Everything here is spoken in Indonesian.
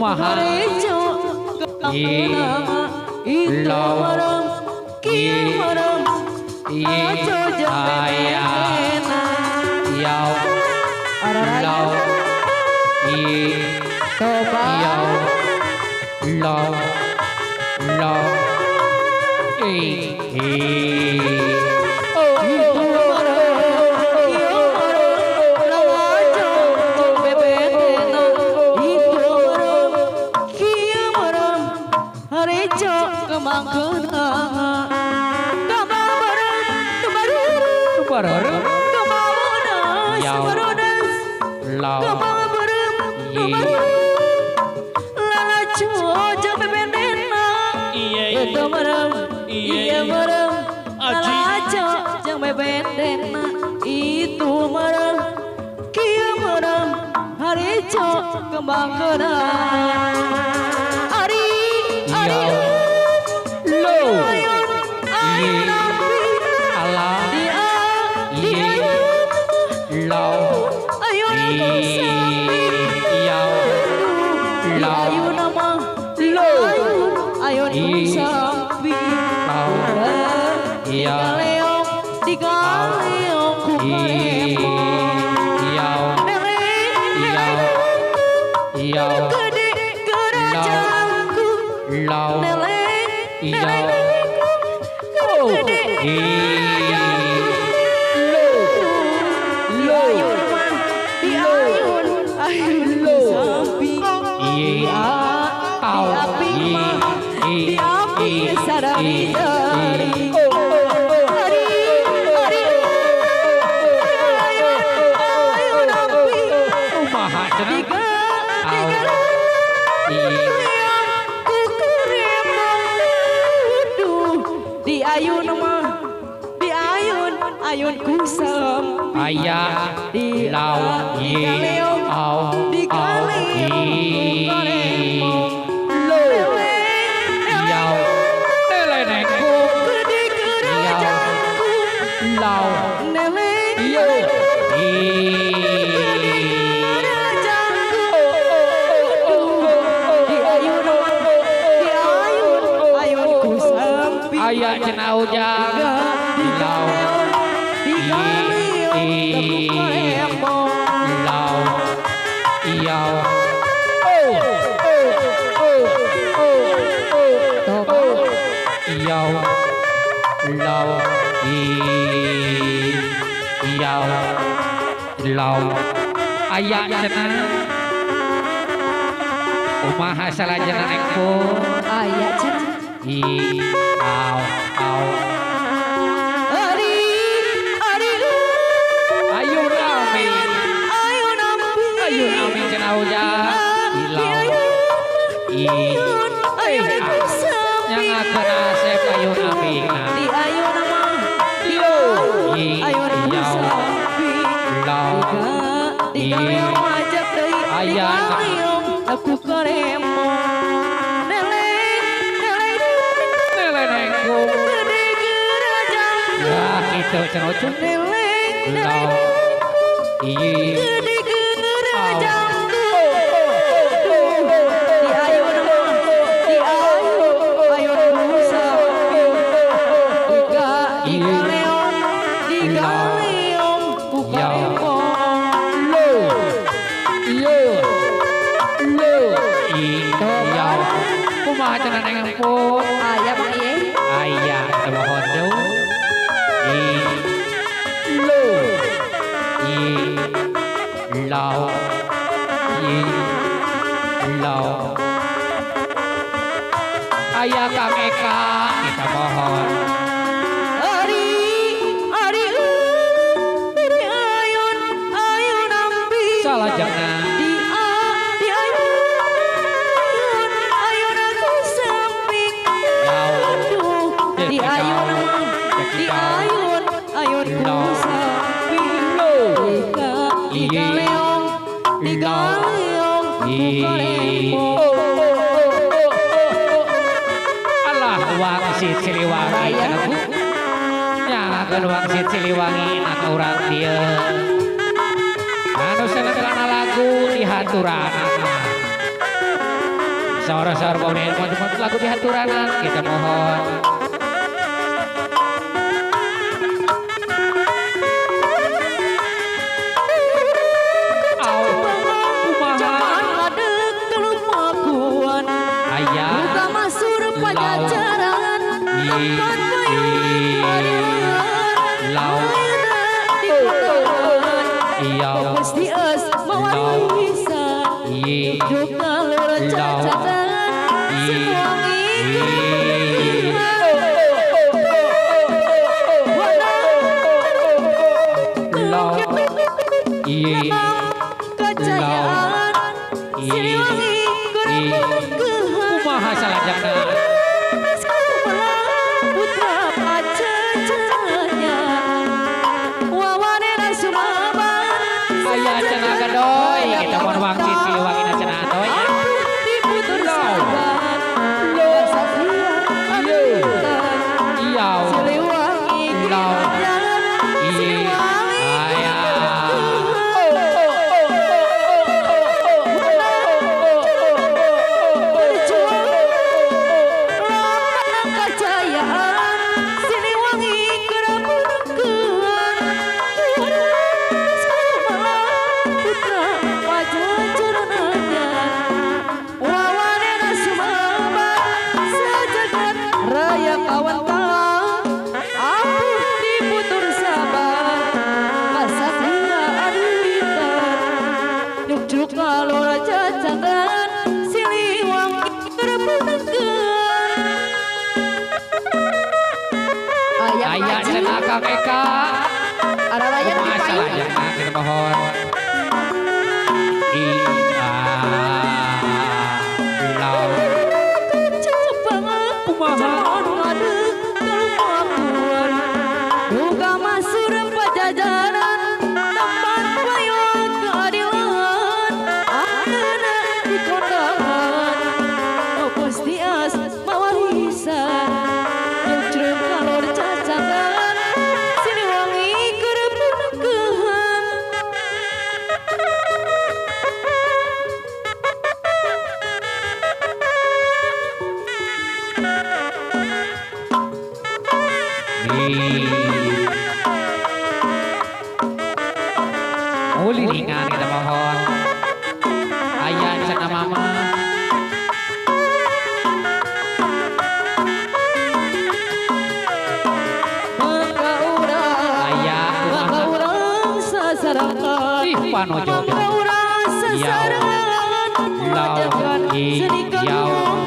kumaha itu merem kia merem hari cok kembang ari ari lo ayun ala dia lo ayun nama lo ayun sapi digaleong ku gede kerajangku ayun kusam ayah di laut di au di galeong lo yau nelenekku di kerajaanku lau nele yo ayun kusam ayah cenau jaga di laut ayah cenah umaha salajana engko ayah cenah ayun ami cenah ujang yang akan asep ayun ami di ayun nama ayun sapi di galeong ajak deui ayah aku karemo nelenengku gede kerajaan ya gitu cenah ujang gede kerajaan di ayun sapi di galeong ku karemo kumaha cenah neng empuk ayah mah ieu ayah teu hodo lo ayah Kang Eka kita mohon ari ayun ambi salah jangan di galeong Allah wangsit Siliwangi nyangakeun wangsit Siliwangi anak urang dieu anu seneng lagu di haturan Saur-saur bawain mod lagu di haturanan kita mohon. Kumaha salajengna putra pacecanya wawanena sumaban aya cenah gadoy kita mun wangsit piwangina cenah doy diputur saban iya Siliwangi aya cenah Kang Eka ada layan di masalah payung. jangan kita mohon Uli ringan kita mohon ayah cenah mama ayah ih panojo ya lau